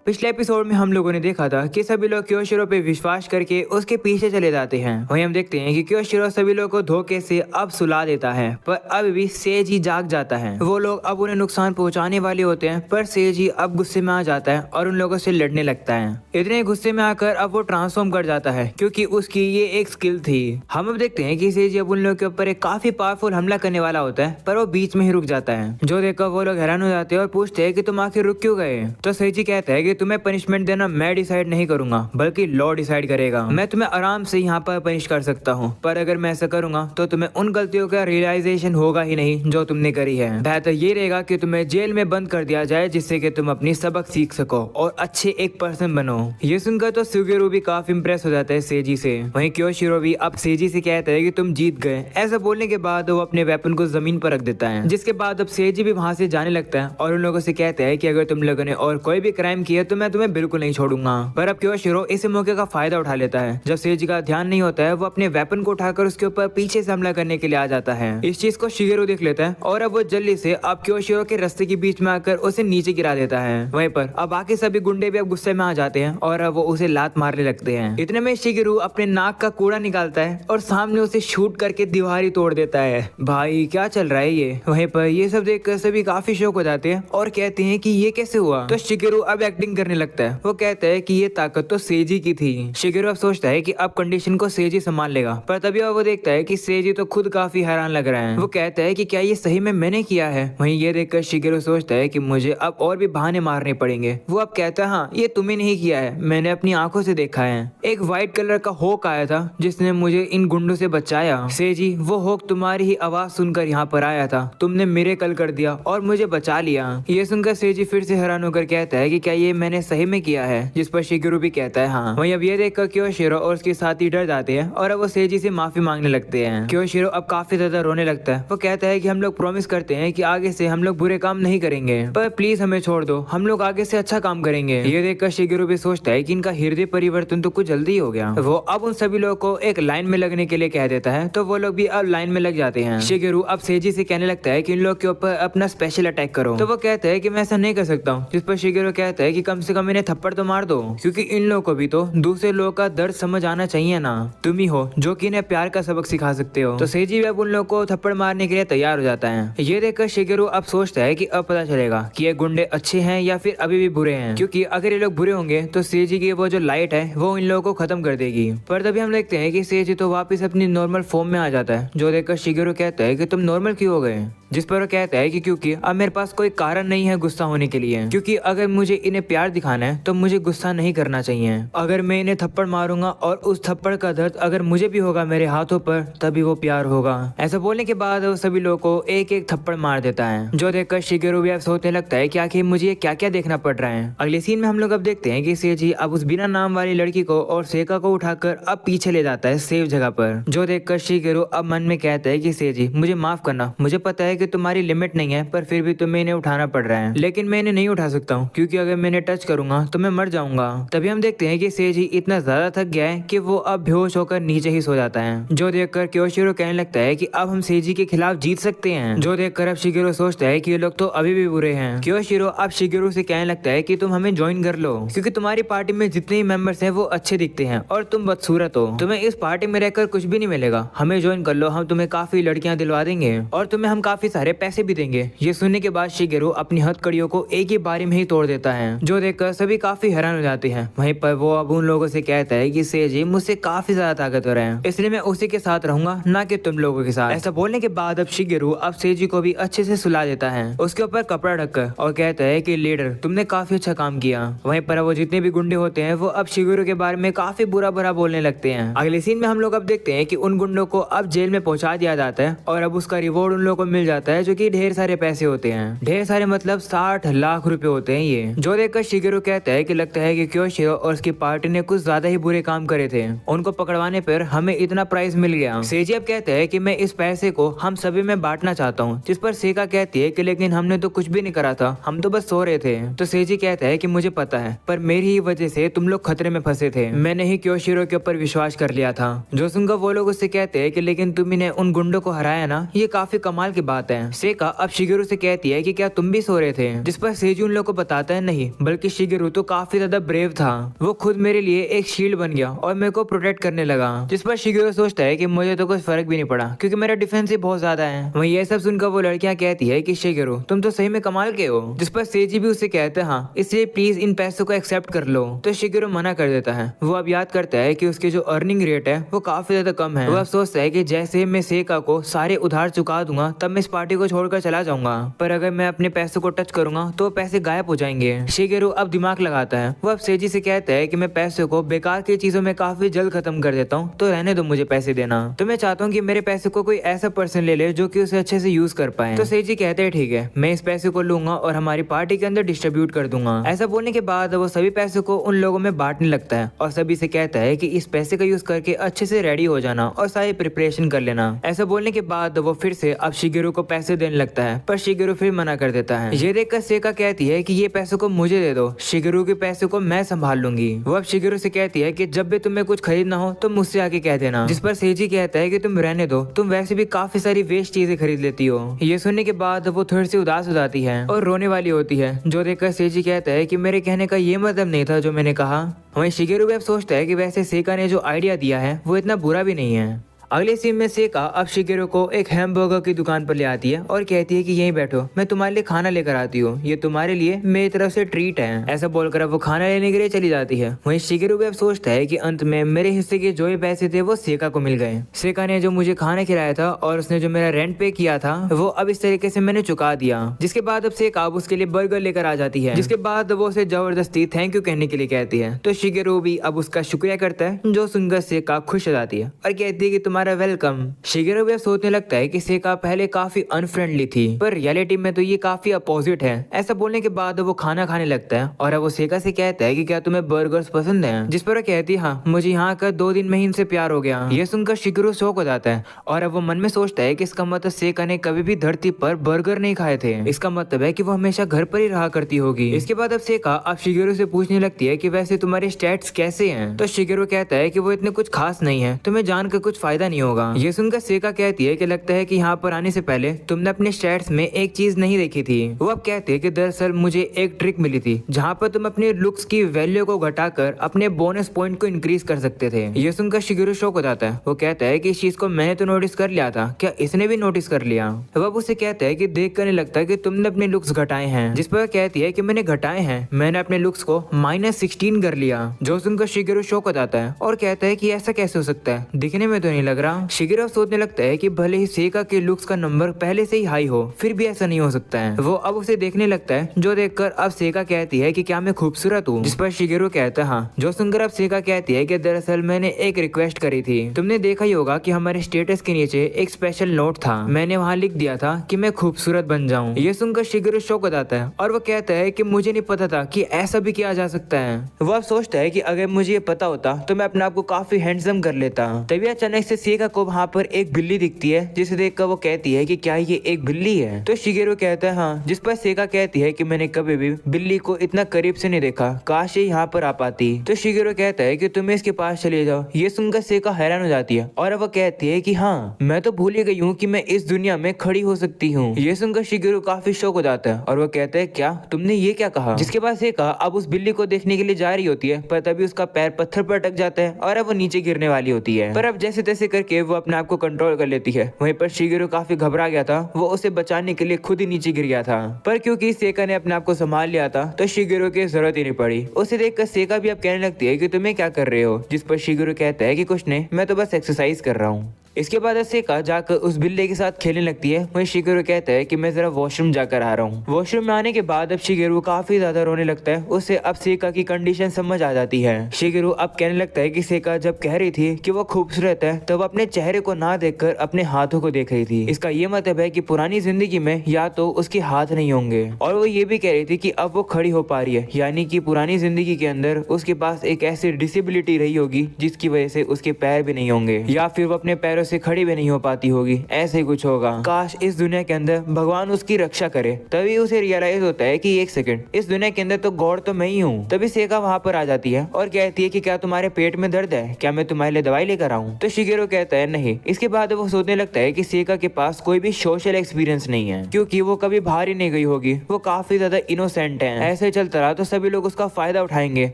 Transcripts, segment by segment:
पिछले एपिसोड में हम लोगों ने देखा था कि सभी लोग क्योशिरो पे विश्वास करके उसके पीछे चले जाते हैं। वहीं हम देखते हैं कि क्योशिरो सभी लोगों को धोखे से अब सुला देता है, पर अब भी सेजी जाग जाता है। वो लोग अब उन्हें नुकसान पहुंचाने वाले होते हैं, पर सेजी अब गुस्से में आ जाता है और उन लोगों से लड़ने लगता है। इतने गुस्से में आकर अब वो ट्रांसफॉर्म कर जाता है, क्योंकि उसकी ये एक स्किल थी। हम अब देखते हैं कि सेजी अब उन लोगों के ऊपर एक काफी पावरफुल हमला करने वाला होता है, पर वो बीच में ही रुक जाता है। जो देखकर वो लोग हैरान हो जाते हैं और पूछते हैं कि तुम आखिर रुक क्यों गए। तो सेजी कहता है कि तुम्हें पनिशमेंट देना मैं डिसाइड नहीं करूंगा, बल्कि लॉ डिसाइड करेगा। मैं तुम्हें आराम से यहाँ पर पनिश कर सकता हूँ, पर अगर मैं ऐसा करूंगा तो तुम्हें उन गलतियों का रियलाइजेशन होगा ही नहीं जो तुमने करी है। बेहतर ये रहेगा कि तुम्हें जेल में बंद कर दिया जाए, जिससे कि तुम अपनी सबक सीख सको और अच्छे एक पर्सन बनो। ये सुनकर तो सुगेरू भी काफी इंप्रेस हो जाता है सेजी से। वहीं क्योशिरो भी अब सेजी से कहता है कि तुम जीत गए। ऐसा बोलने के बाद वो अपने वेपन को जमीन पर रख देता है, जिसके बाद अब सेजी भी वहां से जाने लगता है और उन लोगों से कहता है कि अगर तुम लोगों ने और कोई भी क्राइम किया तो मैं तुम्हें बिल्कुल नहीं छोड़ूंगा। पर अब क्योशिरो इस मौके का फायदा उठा लेता है। जब सेजी का ध्यान नहीं होता है, वो अपने वेपन को उठाकर उसके ऊपर पीछे से हमला करने के लिए आ जाता है। इस चीज को शिगेरू देख लेता है और अब वो जल्दी से अब क्योशिरो के रास्ते के बीच में आकर उसे नीचे गिरा देता है। वहीं पर अब बाकी सभी गुंडे भी अब गुस्से में आ जाते हैं और अब वो उसे लात मारने लगते हैं। इतने में शिगेरू अपने नाक का कूड़ा निकालता है और सामने उसे शूट करके दीवार ही तोड़ देता है। भाई क्या चल रहा है ये। वहीं पर ये सब देखकर सभी काफी शौक हो जाते हैं और कहते हैं कि ये कैसे हुआ। तो शिगेरू अब एक्टिंग करने लगता है। वो कहता है कि ये ताकत तो सेजी की थी। शिगेरू अब सोचता है कि अब कंडीशन को सेजी संभाल लेगा, पर तभी अब वो देखता है कि सेजी तो खुद काफी हैरान लग रहा है। वो कहता है कि क्या ये सही में मैंने किया है। वहीं ये देखकर शिगेरू सोचता है कि मुझे अब और भी बहाने मारने पड़ेंगे। वो अब कहता है हाँ ये तुम्हें नहीं किया है, मैंने अपनी आंखों से देखा है। एक व्हाइट कलर का होक आया था जिसने मुझे इन गुंडों से बचाया। सेजी वो होक तुम्हारी ही आवाज सुनकर यहाँ पर आया था, तुमने मिरेकल कर दिया और मुझे बचा लिया। ये सुनकर सेजी फिर से हैरान होकर कहता है कि क्या ये मैंने सही में किया है, जिस पर शिगेरू भी कहता है हाँ। वहीं अब ये देखकर क्योशिरो और उसके साथी डर जाते हैं और अब वो सेजी से माफी मांगने लगते हैं। क्योशिरो अब काफी ज्यादा रोने लगता है। वो कहता है कि हम लोग प्रॉमिस करते हैं कि आगे से हम लोग बुरे काम नहीं करेंगे, पर प्लीज हमें छोड़ दो, हम लोग आगे से अच्छा काम करेंगे। ये देखकर शिगेरू भी सोचता है कि इनका हृदय परिवर्तन तो कुछ जल्दी हो गया। वो अब उन सभी लोगों को एक लाइन में लगने के लिए कह देता है, तो वो लोग भी अब लाइन में लग जाते हैं। शिगेरू अब सेजी से कहने लगता है कि इन लोग के ऊपर अपना स्पेशल अटैक करो। तो वो कहता है कि मैं ऐसा नहीं कर सकता हूँ, जिस पर शिगेरू कहता है कि कम से कम इन्हें थप्पड़ तो मार दो, क्योंकि इन लोगों को भी तो दूसरे लोगों का दर्द समझ आना चाहिए ना। तुम ही हो जो कि इन्हें प्यार का सबक सिखा सकते हो। तो सेजी भी अब उन लोगों को थप्पड़ मारने के लिए तैयार हो जाता है। ये देखकर शिगेरू अब सोचता है कि अब पता चलेगा कि ये गुंडे अच्छे हैं या फिर अभी भी बुरे हैं, क्योंकि अगर ये लोग बुरे होंगे तो सेजी की वो जो लाइट है वो इन लोगों को खत्म कर देगी। पर तभी हम देखते हैं कि सेजी तो वापस अपनी नॉर्मल फॉर्म में आ जाता है। जो देखकर शिगेरू कहता है कि तुम नॉर्मल क्यों हो गए, जिस पर वो कहता है कि क्योंकि अब मेरे पास कोई कारण नहीं है गुस्सा होने के लिए, क्योंकि अगर मुझे इन्हें प्यार दिखाना है तो मुझे गुस्सा नहीं करना चाहिए। अगर मैं इन्हें थप्पड़ मारूंगा और उस थप्पड़ का दर्द अगर मुझे भी होगा मेरे हाथों पर, तभी वो प्यार होगा। ऐसा बोलने के बाद वो सभी लोगों को एक एक थप्पड़ मार देता है। जो देखकर शिगेरू भी अब सोचने लगता है कि आखिर मुझे ये क्या क्या देखना पड़ रहा है। अगले सीन में हम लोग अब देखते हैं कि सेजी अब उस बिना नाम वाली लड़की को और सेका को उठाकर अब पीछे ले जाता है सेफ जगह पर। जो देखकर शिगेरू अब मन में कहता है कि सेजी मुझे माफ करना, मुझे पता है कि तुम्हारी लिमिट नहीं है, पर फिर भी तुम्हें इन्हें उठाना पड़ रहा है, लेकिन मैं इन्हें नहीं उठा सकता हूँ, क्योंकि अगर मैं इन्हें टच करूंगा तो मैं मर जाऊंगा। तभी हम देखते हैं कि सेजी इतना ज्यादा थक गया है कि वो अब बेहोश होकर नीचे ही सो जाता है। जो देखकर क्योशिरो कहने लगता है कि अब हम सेजी के खिलाफ जीत सकते हैं। जो देखकर अब शिगेरू सोचता है कि ये लोग तो अभी भी बुरे हैं। क्योशिरो अब शिगेरू से कहने लगता है कि तुम हमें ज्वाइन कर लो, क्योंकि तुम्हारी पार्टी में जितने ही मेंबर्स हैं वो अच्छे दिखते हैं और तुम बदसूरत हो, तुम्हें इस पार्टी में रहकर कुछ भी नहीं मिलेगा, हमें ज्वाइन कर लो, हम तुम्हें काफी लड़कियां दिलवा देंगे और तुम्हें हम काफी सारे पैसे भी देंगे। ये सुनने के बाद शिगेरू अपनी हथकड़ियों को एक ही बारी में ही तोड़ देता है। जो देखकर सभी काफी हैरान हो जाते हैं। वहीं पर वो अब उन लोगों से कहता है कि सेजी मुझसे काफी ज्यादा ताकतवर है, इसलिए मैं उसी के साथ रहूंगा, ना कि तुम लोगों के साथ। ऐसा बोलने के बाद अब शिगेरू अब सेजी को भी अच्छे से सुला देता है, उसके ऊपर कपड़ा ढककर, और कहता है कि लीडर तुमने काफी अच्छा काम किया। वहीं पर वो जितने भी गुंडे होते हैं वो अब शिगेरू के बारे में काफी बुरा बुरा बोलने लगते हैं। अगले सीन में हम लोग अब देखते हैं कि उन गुंडों को अब जेल में पहुंचा दिया जाता है और अब उसका रिवॉर्ड उन लोगों को मिल जाता है, जो कि ढेर सारे पैसे होते हैं। ढेर सारे मतलब 60 लाख रुपए होते हैं ये। जो देखकर शिगेरू कहता है कि लगता है कि क्योशिरो और उसकी पार्टी ने कुछ ज्यादा ही बुरे काम करे थे, उनको पकड़वाने पर हमें इतना प्राइज मिल गया। सेजी अब कहता है कि मैं इस पैसे को हम सभी में बांटना चाहता हूँ, जिस पर सेका कहती है कि लेकिन हमने तो कुछ भी नहीं करा था, हम तो बस सो रहे थे। तो सेजी कहता है कि मुझे पता है, पर मेरी ही वजह से तुम लोग खतरे में फंसे थे, मैंने ही क्योशिरो के ऊपर विश्वास कर लिया था। जो सुनकर वो लोग उससे कहते हैं कि लेकिन तुम इन्हें उन गुंडों को हराया ना, ये काफी कमाल की बात जाते हैं। सेका अब शिगेरू से कहती है कि क्या तुम भी सो रहे थे, जिस पर सेजी उन लोगों को बताता है नहीं, बल्कि शिगेरू तो काफी ज्यादा ब्रेव था, वो खुद मेरे लिए एक शील्ड बन गया और मेरे को प्रोटेक्ट करने लगा। जिस पर शिगेरू सोचता है कि मुझे तो कुछ फर्क भी नहीं पड़ा क्योंकि मेरा डिफेंस ही बहुत ज्यादा है। वहीं ये सब सुनकर वो लड़कियां कहती है कि शिगेरू तुम तो सही में कमाल के हो, जिस पर सेजी भी उसे कहते हैं हाँ, इसलिए प्लीज इन पैसों को एक्सेप्ट कर लो। तो शिगेरू मना कर देता है। वो अब याद करता है कि उसके जो अर्निंग रेट है वो काफी ज्यादा कम है। वो अब सोचता है कि जैसे मैं सेका को सारे उधार चुका दूंगा तब मैं इस पार्टी को छोड़कर चला जाऊंगा, पर अगर मैं अपने पैसों को टच करूंगा तो पैसे गायब हो जाएंगे। शिगेरू अब दिमाग लगाता है। वो अब सेजी से कहता है कि मैं पैसों को बेकार की चीजों में काफी जल्द खत्म कर देता हूँ, तो रहने दो मुझे पैसे देना। तो मैं चाहता हूँ कि मेरे पैसे को कोई ऐसा पर्सन ले ले जो कि उसे अच्छे से यूज कर पाए। तो सेजी कहते हैं ठीक है, मैं इस पैसे को लूंगा और हमारी पार्टी के अंदर डिस्ट्रीब्यूट कर दूंगा। ऐसा बोलने के बाद वो सभी पैसों को उन लोगों में बांटने लगता है और सभी से कहता है कि इस पैसे का यूज करके अच्छे से रेडी हो जाना और सारी प्रिपरेशन कर लेना। ऐसा बोलने के बाद वो फिर से अब शिगेरू को पैसे देने लगता है, पर शिगेरू फिर मना कर देता है। ये देखकर सेका कहती है कि ये पैसों को मुझे दे दो, शिगेरू के पैसे को मैं संभाल लूंगी। वो अब शिगेरू से कहती है कि जब भी तुम्हें कुछ खरीदना हो तो मुझसे आके कह देना, जिस पर सेजी कहता है कि तुम रहने दो, तुम वैसे भी काफी सारी वेस्ट चीजें खरीद लेती हो। ये सुनने के बाद वो थोड़ी सी उदास हो जाती है और रोने वाली होती है, जो देखकर सेजी कहता है कि मेरे कहने का ये मतलब नहीं था जो मैंने कहा। वहीं शिगेरू भी अब सोचता है कि वैसे सेका ने जो आइडिया दिया है वो इतना बुरा भी नहीं है। अगले सीन में सेका अब शिगेरू को एक हैमबर्गर की दुकान पर ले आती है और कहती है कि यहीं बैठो, मैं तुम्हारे लिए खाना लेकर आती हूँ, ये तुम्हारे लिए मेरी तरफ से ट्रीट है। ऐसा बोलकर वो खाना लेने के लिए चली जाती है। वहीं शिगेरू भी अब सोचता है कि अंत में मेरे हिस्से के जो भी पैसे थे वो सेका को मिल गए। सेका ने जो मुझे खाना खिलाया था और उसने जो मेरा रेंट पे किया था वो अब इस तरीके से मैंने चुका दिया। जिसके बाद अब सेका अब उसके लिए बर्गर लेकर आ जाती है, जिसके बाद वो उसे जबरदस्ती थैंक यू कहने के लिए कहती है। तो शिगेरू भी अब उसका शुक्रिया करता है, जो सुनकर सेका खुश हो जाती है और कहती है कि तुम्हारा वेलकम। शिगेरू भी सोचने लगता है कि सेका पहले काफी अनफ्रेंडली थी, पर रियलिटी में तो ये काफी अपोजिट है। ऐसा बोलने के बाद वो खाना खाने लगता है और अब वो सेका से कहता है कि क्या तुम्हें बर्गर्स पसंद हैं, जिस पर वो कहती है हाँ, मुझे यहाँ आकर 2 दिन में ही इनसे प्यार हो गया। ये सुनकर शिगेरू शॉक हो जाता है और अब वो मन में सोचता है कि इसका मतलब सेका ने कभी भी धरती पर बर्गर नहीं खाए थे, इसका मतलब है कि वो हमेशा घर पर ही रहा करती होगी। इसके बाद अब सेका अब शिगेरू से पूछने लगती है कि वैसे तुम्हारे स्टैट्स कैसे हैं। तो शिगेरू कहता है कि वो इतने कुछ खास नहीं है, तुम्हें जानकर कुछ फायदा नहीं होगा। ये सुनकर सेका कहती है कि लगता है कि यहाँ पर आने से पहले तुमने अपने स्टैट्स में एक चीज नहीं देखी थी। वो अब कहते हैं कि दरअसल मुझे एक ट्रिक मिली थी जहाँ पर तुम अपने लुक्स की वैल्यू को घटाकर अपने बोनस पॉइंट को इंक्रीज कर सकते थे। ये सुनकर शिगेरू शॉक हो जाता है। वो कहता है कि इस चीज को मैंने तो नोटिस कर लिया था, क्या इसने भी नोटिस कर लिया। वो अब उसे कहता है कि देख कर नहीं लगता है कि तुमने अपने लुक्स घटाए हैं, जिस पर कहती है कि मैंने घटाए हैं, मैंने अपने लुक्स को -16 कर लिया। जो सुनकर शिगेरू शॉक हो जाता है और कहता है कि ऐसा कैसे हो सकता है, दिखने में तो नहीं लग रहा। शिगेरू सोचने लगता है कि भले ही सेका के लुक्स का नंबर पहले से ही हाई हो फिर भी ऐसा नहीं हो सकता है। वो अब उसे देखने लगता है, जो देखकर अब सेका कहती है कि क्या मैं खूबसूरत हूँ, जिस पर शिगेरू कहता है हाँ। जो सुनकर अब सेका कहती है कि दरअसल मैंने एक रिक्वेस्ट करी थी, तुमने देखा ही होगा कि हमारे स्टेटस के नीचे एक स्पेशल नोट था, मैंने वहाँ लिख दिया था कि मैं खूबसूरत बन जाऊँ। ये सुनकर शिगेरू शॉक हो जाता है और वो कहता है कि मुझे नहीं पता था कि ऐसा भी किया जा सकता है। वो अब सोचता है कि अगर मुझे ये पता होता तो मैं अपने आप को काफी हैंडसम कर लेता। तभी अचानक से सेका को वहाँ पर एक बिल्ली दिखती है, जिसे देखकर वो कहती है कि क्या ये एक बिल्ली है। तो शिगेरू कहता है हाँ, जिस पर सेका कहती है कि मैंने कभी भी बिल्ली को इतना करीब से नहीं देखा, काश ये यहाँ पर आ पाती। तो शिगेरू कहता है कि तुम्हें इसके पास चले जाओ। ये सुनकर सेका हैरान हो जाती है और वो कहती है कि हाँ, मैं तो भूल ही गई हूँ कि मैं इस दुनिया में खड़ी हो सकती हूँ। ये सुनकर शिगेरू काफी शौक हो जाता है और वो कहता है क्या तुमने ये क्या कहा। जिसके बाद सेका अब उस बिल्ली को देखने के लिए जा रही होती है, पर तभी उसका पैर पत्थर पर अटक जाता है और अब वो नीचे गिरने वाली होती है, पर अब जैसे तैसे करके वो अपने आप को कंट्रोल कर लेती है। वहीं पर शिगेरू काफी घबरा गया था, वो उसे बचाने के लिए खुद ही नीचे गिर गया था, पर क्योंकि सेका ने अपने आप को संभाल लिया था तो शिगेरू की जरूरत ही नहीं पड़ी। उसे देखकर सेका भी अब कहने लगती है कि तुम्हें क्या कर रहे हो, जिस पर शिगेरू कहता है कि कुछ नहीं, मैं तो बस एक्सरसाइज कर रहा हूँ। इसके बाद सेका जाकर उस बिल्ली के साथ खेलने लगती है। वहीं शिगेरू कहता है कि मैं जरा वॉशरूम जाकर आ रहा हूँ। वॉशरूम में आने के बाद अब शिगेरू काफी ज्यादा रोने लगता है। उसे अब सेका की कंडीशन समझ आ जाती है। शिगेरू अब कहने लगता है कि सेका जब कह रही थी कि वो खूबसूरत है तो वो अपने चेहरे को ना देखकर अपने हाथों को देख रही थी। इसका ये मतलब है कि पुरानी जिंदगी में या तो उसके हाथ नहीं होंगे, और वो ये भी कह रही थी कि अब वो खड़ी हो पा रही है, यानी कि पुरानी जिंदगी के अंदर उसके पास एक ऐसी डिसेबिलिटी रही होगी जिसकी वजह से उसके पैर भी नहीं होंगे, या फिर वो अपने पैरों पैरों से खड़ी भी नहीं हो पाती होगी, ऐसे ही कुछ होगा। काश इस दुनिया के अंदर भगवान उसकी रक्षा करे। तभी उसे रियलाइज होता है कि एक सेकंड, इस दुनिया के अंदर तो गॉड तो मैं ही हूँ। तभी सेका वहाँ पर आ जाती है और कहती है कि क्या तुम्हारे पेट में दर्द है, क्या मैं तुम्हारे लिए दवाई लेकर आऊँ? तो शिगेरो कहता है नहीं। इसके बाद वो सोचने लगता है कि सेका के पास कोई भी सोशल एक्सपीरियंस नहीं है, क्योंकि वो कभी बाहर ही नहीं गई होगी, वो काफी ज्यादा इनोसेंट है। ऐसे चलता रहा तो सभी लोग उसका फायदा उठाएंगे,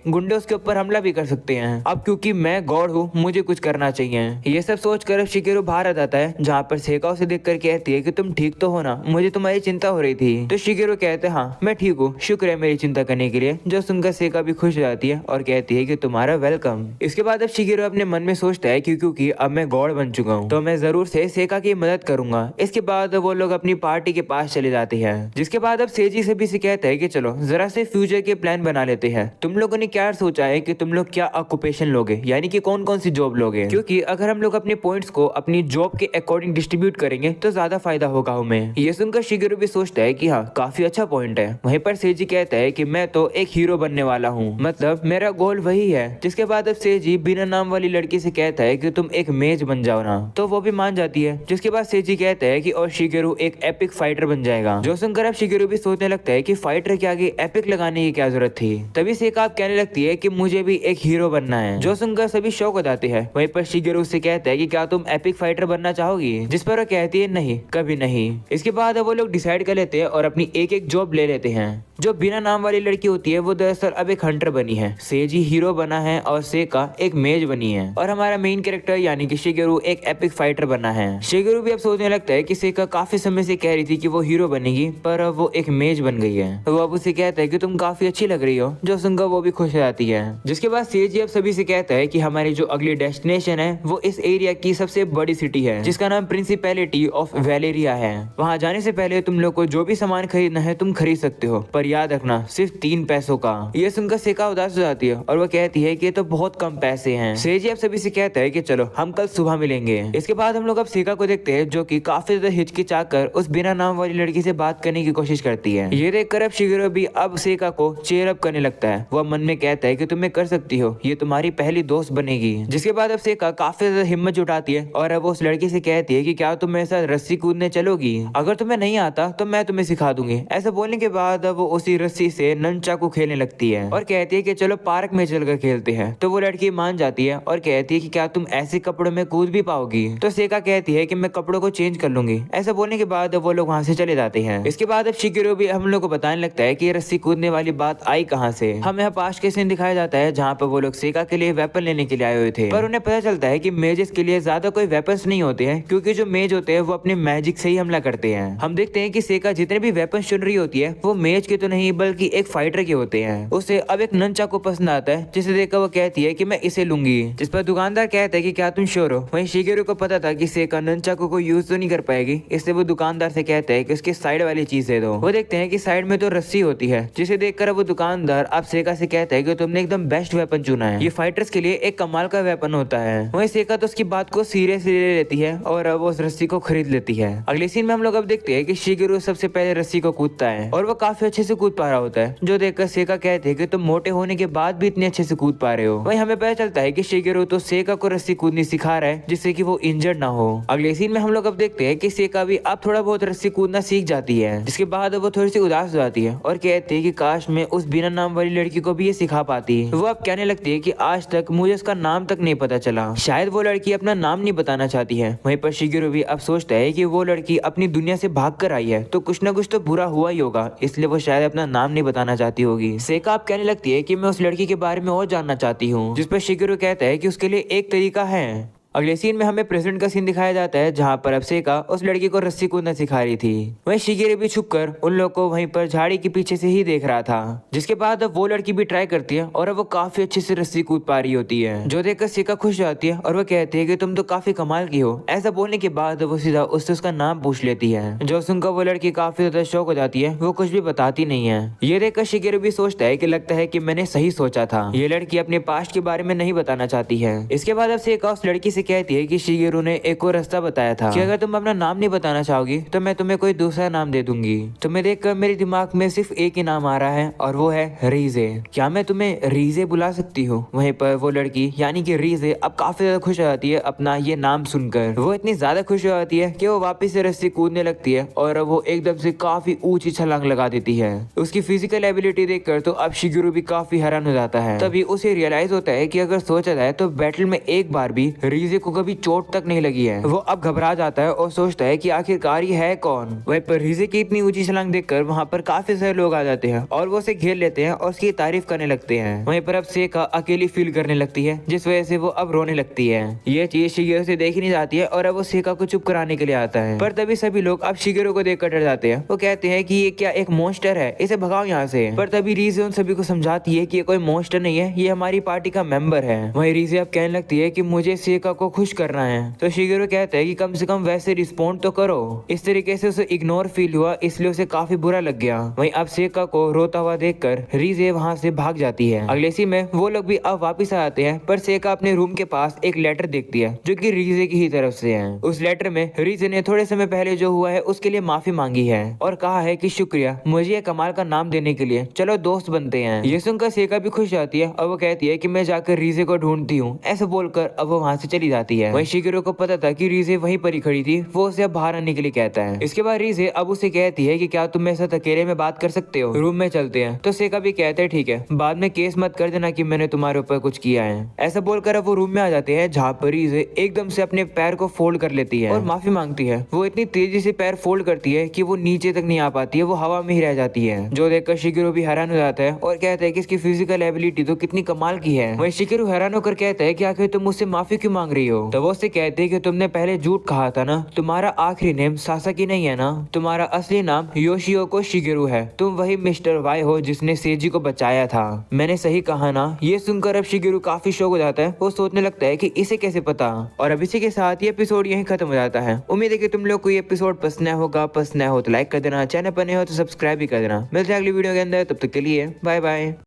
गुंडे उसके ऊपर हमला भी कर सकते हैं। अब क्योंकि मैं गॉड हूँ, मुझे कुछ करना चाहिए। ये सब सोचकर शिगेरो बाहर आ जाता है, जहाँ पर सेका उसे देखकर कहती है कि तुम ठीक तो हो ना, मुझे तुम्हारी चिंता हो रही थी। तो शिगेरो कहते हैं हाँ मैं ठीक हूँ, शुक्र है मेरी चिंता करने के लिए। जो सुनकर सेका भी खुश हो जाती है और कहती है कि तुम्हारा वेलकम। इसके बाद अब शिगेरो अपने मन में सोचता है कि क्योंकि अब मैं गॉड बन चुका हूँ तो मैं जरूर से सेका की मदद करूंगा। इसके बाद वो लोग अपनी पार्टी के पास चले जाते हैं, जिसके बाद अब सेजी से भी से कहता है कि चलो जरा से फ्यूचर के प्लान बना लेते हैं। तुम लोगों ने क्या सोचा है कि तुम लोग क्या ऑक्यूपेशन लोगे, यानी कि कौन कौन सी जॉब लोगे? क्योंकि अगर हम लोग अपने पॉइंट्स को अपनी जॉब के अकॉर्डिंग डिस्ट्रीब्यूट करेंगे तो ज्यादा फायदा होगा हमें। ये सुनकर शिगेरो भी सोचता है कि हाँ काफी अच्छा पॉइंट है। वहीं पर सेजी कहता है कि मैं तो एक हीरो बनने वाला हूँ, मतलब मेरा गोल वही है। जिसके बाद अब सेजी बिना नाम वाली लड़की से कहता है कि तुम एक मेज बन जाओ ना, तो वो भी मान जाती है। जिसके बाद सेजी कहता है कि और शिगेरो एक एपिक फाइटर बन जाएगा। जो सुनकर अब शिगेरो भी सोचने लगता है कि फाइटर के आगे एपिक लगाने की क्या जरूरत थी। तभी सेका कहने लगती है कि मुझे भी एक हीरो बनना है। जो सुनकर सभी शौक हो जाते हैं। वहीं पर शिगेरो से कहता है कि क्या तुम एपिक फाइटर बनना चाहोगी? जिस पर वो कहती है नहीं, कभी नहीं। इसके बाद वो लोग डिसाइड कर लेते हैं और अपनी एक एक जॉब ले लेते हैं। जो बिना नाम वाली लड़की होती है वो दरअसल अब एक हंटर बनी है, सेजी हीरो बना है और सेका एक मेज बनी है, और हमारा मेन कैरेक्टर यानी कि शिगेरो एक एपिक फाइटर बना है। शिगेरो भी अब सोचने लगता है कि सेका काफी समय से कह रही थी कि वो हीरो बनेगी, पर अब वो एक मेज बन गई है। वो अब उसे कहता है कि तुम काफी अच्छी लग रही हो। जो सुनकर वो भी खुश हो जाती है। जिसके बाद सेजी अब सभी से कहता है कि हमारी जो अगली डेस्टिनेशन है वो इस एरिया की सबसे बड़ी सिटी है, जिसका नाम प्रिंसिपैलिटी ऑफ वेलेरिया है। वहाँ जाने से पहले तुम लोग को जो भी सामान खरीदना है तुम खरीद सकते हो, पर याद रखना सिर्फ 3 पैसों का। ये सुनकर सेका उदास हो जाती है और वो कहती है कि ये तो बहुत कम पैसे हैं। सेजी अब सभी से कहता है कि चलो हम कल सुबह मिलेंगे। इसके बाद हम लोग अब सेका को देखते हैं, जो कि काफी ज्यादा हिचकिचाकर उस बिना नाम वाली लड़की से बात करने की कोशिश करती है। ये देखकर अब शिगेरो भी अब सेका को चेयर अप करने लगता है। वह मन में कहता है कि तुम कर सकती हो, ये तुम्हारी पहली दोस्त बनेगी। जिसके बाद अब सेका काफी ज्यादा हिम्मत जुटाती है और अब उस लड़की से कहती है कि क्या तुम मेरे साथ रस्सी कूदने चलोगी? अगर तुम्हें नहीं आता तो मैं तुम्हें सिखा दूंगी। ऐसा बोलने के बाद अब वो उसी रस्सी से ननचाकू खेलने लगती है और कहती है कि चलो पार्क में चलकर खेलते हैं। तो वो लड़की मान जाती है और कहती है कि क्या तुम ऐसे कपड़ों में कूद भी पाओगी? तो सेका कहती है कि मैं कपड़ों को चेंज कर लूंगी। ऐसा बोलने के बाद वो लोग वहाँ से चले जाते हैं। इसके बाद अब शिगेरो भी हम लोग को बताने लगता है कि रस्सी कूदने वाली बात आई कहाँ से। हम यहाँ पास के सीन दिखाया जाता है जहाँ पर वो लोग सेका के लिए वेपन लेने के लिए आए हुए थे, पर उन्हें पता चलता है कि मेजेस के लिए ज्यादा कोई वेपन्स नहीं होते हैं, क्योंकि जो मेज होते हैं वो अपने मैजिक से ही हमला करते हैं। हम देखते हैं कि सेका जितने भी वेपन चुन रही होती है वो मेज के तो नहीं बल्कि एक फाइटर के होते हैं। उसे अब एक ननचाकू पसंद आता है, जिसे देखकर वो कहती है कि मैं इसे लूंगी। जिस पर दुकानदार कहता है कि क्या तुम श्योर हो? वहीं शिगेरो को पता था कि सेका ननचाकू को यूज तो नहीं कर पाएगी, इसलिए वो दुकानदार से कहता है कि उसके साइड वाली चीज दे दो। वो देखते हैं कि साइड में तो रस्सी होती है, जिसे देखकर वो दुकानदार अब सेका से कहता है कि तुमने एकदम बेस्ट वेपन चुना है, ये फाइटर्स के लिए एक कमाल का वेपन होता है। वहीं सेका तो उसकी बात को सीरियसली ले लेती है और अब वो उस रस्सी को खरीद लेती है। अगले सीन में हम लोग अब देखते हैं कि शिगेरो सबसे पहले रस्सी को कूदता है और वो काफी अच्छे से कूद पा रहा होता है, जो देखकर सेका कहते हैं कि तुम मोटे होने के बाद भी इतने अच्छे से कूद पा रहे हो। वहीं हमें पता चलता है कि शिगेरो तो सेका को रस्सी कूदनी सिखा रहा है, जिससे कि वो इंजर्ड ना हो। अगले सीन में हम लोग अब देखते हैं कि सेका भी अब थोड़ा बहुत रस्सी कूदना सीख जाती है, जिसके बाद वो थोड़ी सी उदास हो जाती है और कहती है कि काश मैं उस बिना नाम वाली लड़की को भी ये सिखा पाती। वो अब कहने लगती है कि आज तक मुझे उसका नाम तक नहीं पता चला, शायद वो लड़की अपना नाम नहीं बताना चाहती है। वहीं पर शिगेरो भी अब सोचता है कि वो लड़की अपनी दुनिया से भाग कर आई है तो कुछ न कुछ तो बुरा हुआ ही होगा, इसलिए वो शायद अपना नाम नहीं बताना चाहती होगी। सेका अब कहने लगती है कि मैं उस लड़की के बारे में और जानना चाहती हूँ, जिस पर शिगेरो कहता है कि उसके लिए एक तरीका है। अगले सीन में हमें प्रेजेंट का सीन दिखाया जाता है, जहाँ पर अब सेका उस लड़की को रस्सी कूदना सिखा रही थी। वहीं शिगेरो भी छुपकर उन लोगों को वहीं पर झाड़ी के पीछे से ही देख रहा था। जिसके बाद अब वो लड़की भी ट्राई करती है और अब वो काफी अच्छे से रस्सी कूद पा रही होती है, जो देखकर सेका खुश जाती है और वो कहती है कि तुम तो काफी कमाल की हो। ऐसा बोलने के बाद वो सीधा उससे उसका नाम पूछ लेती है, जो सुनकर वो लड़की काफी ज्यादा शौक हो जाती है। वो कुछ भी बताती नहीं है। ये देखकर शिगेरो भी सोचता है कि लगता है कि मैंने सही सोचा था, ये लड़की अपने पास्ट के बारे में नहीं बताना चाहती है। इसके बाद अब सेका उस लड़की से कहती है कि शिगेरू ने एक और रास्ता बताया था कि अगर तुम अपना नाम नहीं बताना चाहोगी तो मैं तुम्हें कोई दूसरा नाम दे दूंगी। तुम्हें देखकर मेरे दिमाग में सिर्फ एक ही नाम आ रहा है और वो है रीजे। क्या मैं तुम्हें रीजे बुला सकती हूँ? वहीं पर वो लड़की यानी कि रीजे अब काफी ज्यादा खुश हो जाती है अपना ये नाम सुनकर। वो इतनी ज्यादा खुश हो जाती है कि वो वापस से रस्सी कूदने लगती है और वो एकदम से काफी ऊंची छलांग लगा देती है। उसकी फिजिकल एबिलिटी देखकर तो अब शिगेरू भी काफी हैरान हो जाता है। तभी उसे रियलाइज होता है कि अगर सोचा जाए तो बैटल में एक बार भी रीजे को कभी चोट तक नहीं लगी है। वो अब घबरा जाता है और सोचता है कि आखिरकार ये है कौन। वहीं पर रीजे की इतनी ऊंची छलांग देखकर वहां पर काफी सारे लोग आ जाते हैं और वो उसे घेर लेते हैं और उसकी तारीफ करने लगते हैं। वहीं पर अब सेका अकेली फील करने लगती है जिस वजह से वो अब रोने लगती है। ये चीज शिगेरू से देखी नहीं जाती है और अब वो सेका को चुप कराने के लिए आता है। पर तभी सभी लोग अब शिगेरू को देखकर डर जाते हैं। वो कहते हैं कि ये क्या एक मॉन्स्टर है, इसे भगाओ यहाँ से। पर तभी रीजे उन सभी को समझाती है कि ये कोई मॉन्स्टर नहीं है, ये हमारी पार्टी का मेंबर है। वहीं रीजे अब कहने लगती है कि मुझे सेका को खुश करना है। तो शिगेरू कहता है कि कम से कम वैसे रिस्पॉन्ड तो करो। इस तरीके से उसे इग्नोर फील हुआ इसलिए उसे काफी बुरा लग गया। वहीं अब सेका को रोता हुआ देखकर रीजे वहां से भाग जाती है। अगले सीन में वो लोग भी अब वापस आ जाते हैं पर सेका अपने रूम के पास एक लेटर देखती है जो कि रीजे की ही तरफ से है। उस लेटर में रीजे ने थोड़े समय पहले जो हुआ है उसके लिए माफी मांगी है और कहा है कि शुक्रिया मुझे ये कमाल का नाम देने के लिए, चलो दोस्त बनते हैं। ये सुनकर सेका भी खुश जाती है और वो कहती है कि मैं जाकर रीजे को ढूंढती हूँ। ऐसे बोलकर अब वो वहाँ से चली जाती है। वहीं शिगेरू को पता था कि रीजे वहीं पर ही खड़ी थी, वो उसे अब बाहर आने के लिए कहता है। इसके बाद रीजे अब उसे कहती है कि क्या तुम मेरे साथ अकेले में बात कर सकते हो, रूम में चलते हैं। तो सेका भी कहते हैं ठीक है, बाद में केस मत कर देना कि मैंने तुम्हारे ऊपर कुछ किया है। ऐसा बोलकर अब वो रूम में आ जाते हैं जहाँ पर रीजे एकदम से अपने पैर को फोल्ड कर लेती है और माफी मांगती है। वो इतनी तेजी से पैर फोल्ड करती है कि वो नीचे तक नहीं आ पाती है, वो हवा में ही रह जाती है। जो देखकर शिगेरू भी हैरान हो जाता है और कहता है कि इसकी फिजिकल एबिलिटी तो कितनी कमाल की है। वहीं शिगेरू हैरान होकर कहता है कि आखिर तुम मुझसे माफी क्यों मांग रही हो? तो वो उससे कहते हैं कि तुमने पहले झूठ कहा था ना, तुम्हारा आखिरी नेम सासाकी नहीं है ना, तुम्हारा असली नाम योशिओको शिगेरू है। तुम वही मिस्टर वाई हो जिसने सेजी को बचाया था। मैंने सही कहा ना? ये सुनकर अब शिगेरू काफी शौक हो जाता है। वो सोचने लगता है कि इसे कैसे पता। और अब इसी के साथ ये एपिसोड यहीं खत्म हो जाता है। उम्मीद है कि तुम लोग को ये एपिसोड पसंद होगा। पसंद हो तो लाइक कर देना, चैनल पर नए हो तो सब्सक्राइब भी कर देना। मिलते हैं अगली वीडियो के अंदर, तब तक के लिए बाय बाय।